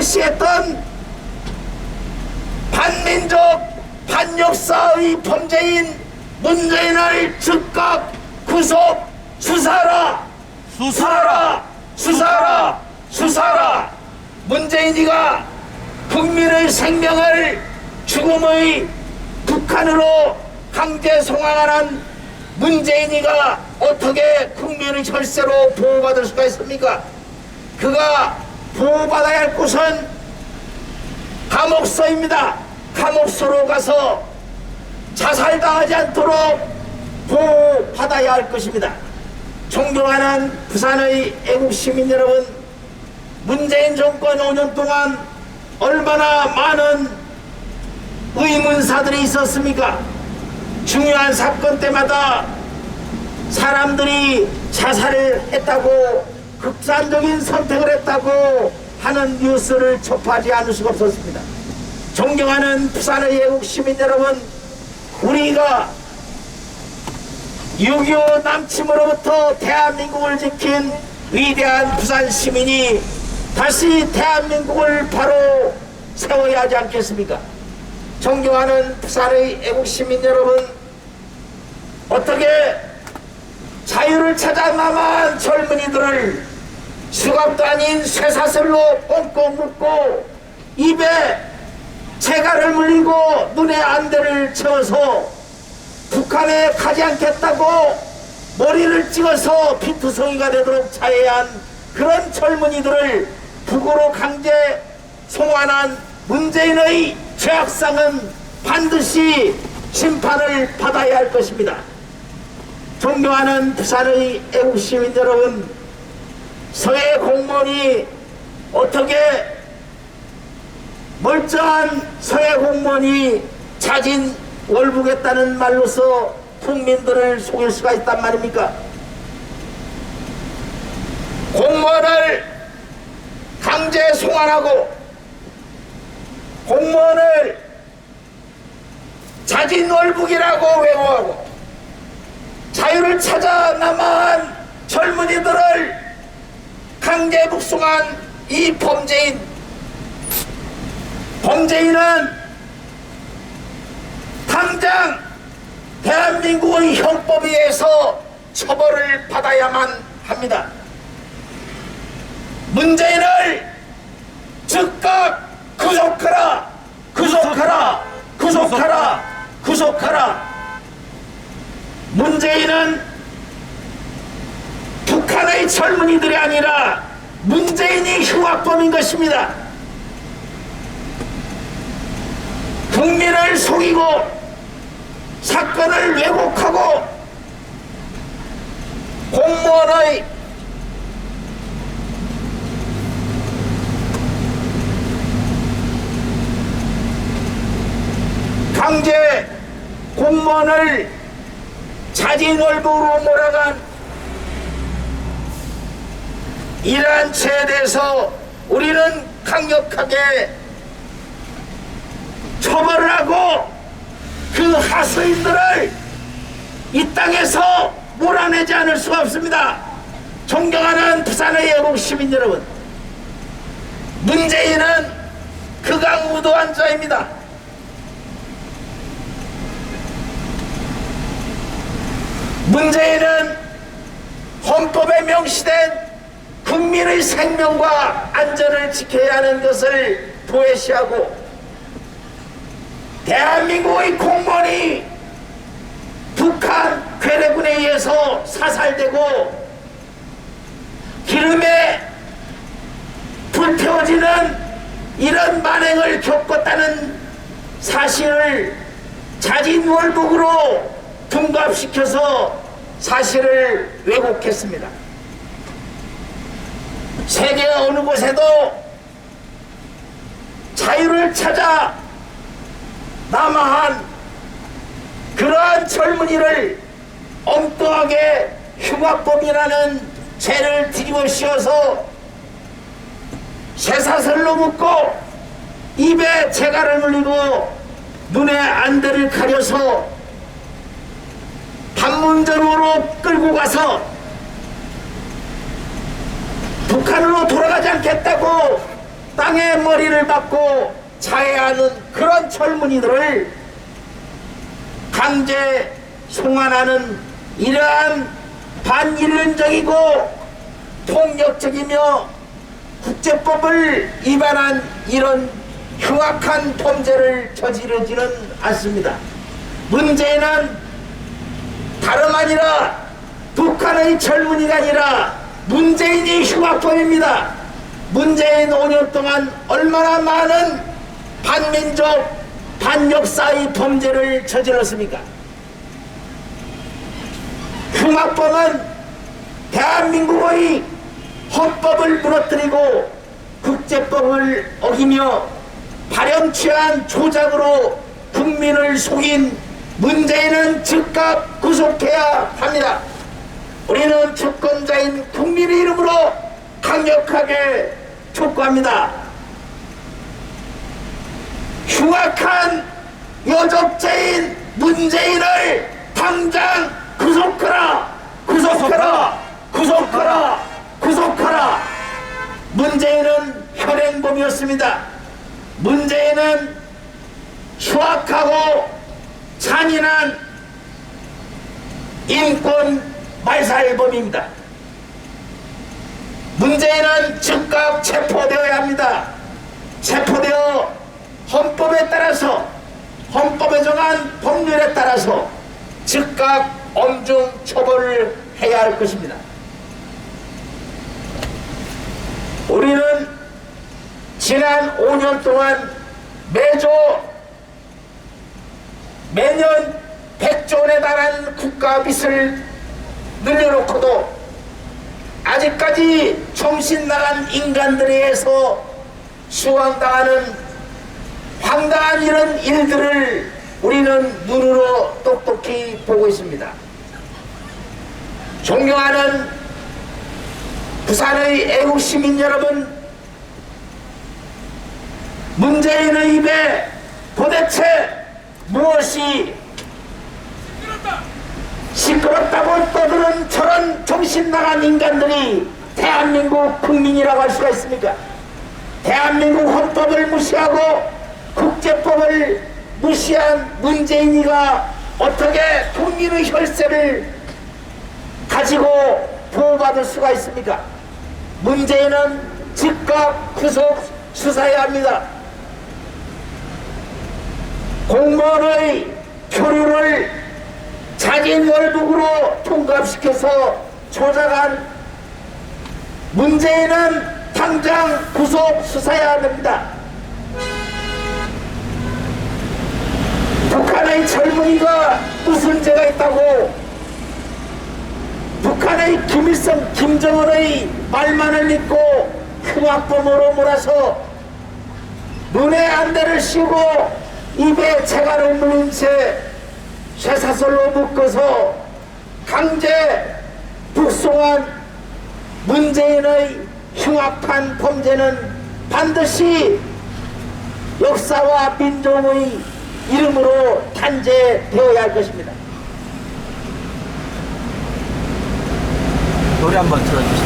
도외시했던 반민족 반역사의 범죄인 문재인을 즉각 구속 수사하라. 수사하라. 수사하라. 수사하라. 문재인이가 국민의 생명을 죽음의 북한으로 강제 송환한 문재인이가 어떻게 국민의 혈세로 보호받을 수가 있습니까? 그가 보호받아야 할 곳은 감옥소입니다. 감옥소로 가서 자살당하지 않도록 보호받아야 할 것입니다. 존경하는 부산의 애국시민 여러분, 문재인 정권 5년 동안 얼마나 많은 의문사들이 있었습니까? 중요한 사건 때마다 사람들이 자살을 했다고, 극단적인 선택을 했다고 하는 뉴스를 접하지 않을 수가 없었습니다. 존경하는 부산의 애국 시민 여러분, 우리가 6.25 남침으로부터 대한민국을 지킨 위대한 부산 시민이 다시 대한민국을 바로 세워야 하지 않겠습니까? 존경하는 부산의 애국 시민 여러분, 어떻게 자유를 찾아 남한 젊은이들을 수갑도 아닌 쇠사슬로 꽁꽁 묶고 입에 재갈을 물리고 눈에 안대를 채워서 북한에 가지 않겠다고 머리를 찍어서 피투성이가 되도록 자해한 그런 젊은이들을 북으로 강제 송환한 문재인의 죄악상은 반드시 심판을 받아야 할 것입니다. 존경하는 부산의 애국시민 여러분, 서해 공무원이 어떻게 멀쩡한 서해 공무원이 자진 월북했다는 말로서 국민들을 속일 수가 있단 말입니까? 공무원을 강제 송환하고 공무원을 자진 월북이라고 외모하고 자유를 찾아 남한 젊은이들을 강제 북송한 이 범죄인은 당장 대한민국의 형법에 의해서 처벌을 받아야만 합니다. 문재인을 즉각 구속하라! 구속하라! 구속하라! 구속하라! 문재인은 북한의 젊은이들이 아니라 문재인이 흉악범인 것입니다. 국민을 속이고 사건을 왜곡하고 공무원의 강제 공무원을 자진월북으로 몰아간 이러한 죄에 대해서 우리는 강력하게 처벌을 하고 그 하수인들을 이 땅에서 몰아내지 않을 수가 없습니다. 존경하는 부산의 애국 시민 여러분, 문재인은 극악무도한 자입니다. 문재인은 헌법에 명시된 국민의 생명과 안전을 지켜야 하는 것을 도외시하고 대한민국의 공무원이 북한 괴뢰군에 의해서 사살되고 기름에 불태워지는 이런 만행을 겪었다는 사실을 자진월북으로 둔갑시켜서 사실을 왜곡했습니다. 세계 어느 곳에도 자유를 찾아 남아한 그러한 젊은이를 엉뚱하게 흉악범이라는 죄를 뒤집어 씌워서 쇠사슬로 묶고 입에 재갈을 물리고 눈에 안대를 가려서 판문점으로 끌고 가서 북한으로 돌아가지 않겠다고 땅에 머리를 박고 자해하는 그런 젊은이들을 강제 송환하는 이러한 반인륜적이고 폭력적이며 국제법을 위반한 이런 흉악한 범죄를 저지르지는 않습니다. 문제는 다름 아니라 북한의 젊은이가 아니라 문재인이 흉악범입니다. 문재인 5년 동안 얼마나 많은 반민족, 반역사의 범죄를 저질렀습니까? 흉악범은 대한민국의 헌법을 무너뜨리고 국제법을 어기며 발연취한 조작으로 국민을 속인 문재인은 즉각 구속해야 합니다. 우리는 주권자인 국민의 이름으로 강력하게 촉구합니다. 흉악한 여적죄인 문재인을 당장 구속하라! 구속하라! 구속하라! 구속하라! 문재인은 현행범이었습니다. 문재인은 흉악하고 잔인한 인권 말살범입니다. 문재인은 즉각 체포되어야 합니다. 체포되어 헌법에 따라서, 헌법에 정한 법률에 따라서 즉각 엄중 처벌을 해야 할 것입니다. 우리는 지난 5년 동안 매년 100조 원에 달하는 국가 빚을 늘려놓고도 아직까지 정신 나간 인간들에 의해서 수강당하는 황당한 이런 일들을 우리는 눈으로 똑똑히 보고 있습니다. 존경하는 부산의 애국 시민 여러분, 문재인의 입에 도대체 무엇이 시끄럽다고 떠드는 저런 정신나간 인간들이 대한민국 국민이라고 할 수가 있습니까? 대한민국 헌법을 무시하고 국제법을 무시한 문재인이가 어떻게 국민의 혈세를 가지고 보호받을 수가 있습니까? 문재인은 즉각 구속 수사해야 합니다. 공무원의 표류를 자진 월북으로 통합시켜서 조작한 문재인은 당장 구속 수사해야 합니다. 북한의 젊은이가 무슨 죄가 있다고 북한의 김일성, 김정은의 말만을 믿고 흉악범으로 몰아서 눈에 안대를 씌우고 입에 재갈을 물린 채 쇠사슬로 묶어서 강제 북송한 문재인의 흉악한 범죄는 반드시 역사와 민족의 이름으로 단죄되어야 할 것입니다. 노래 한번 틀어주세요.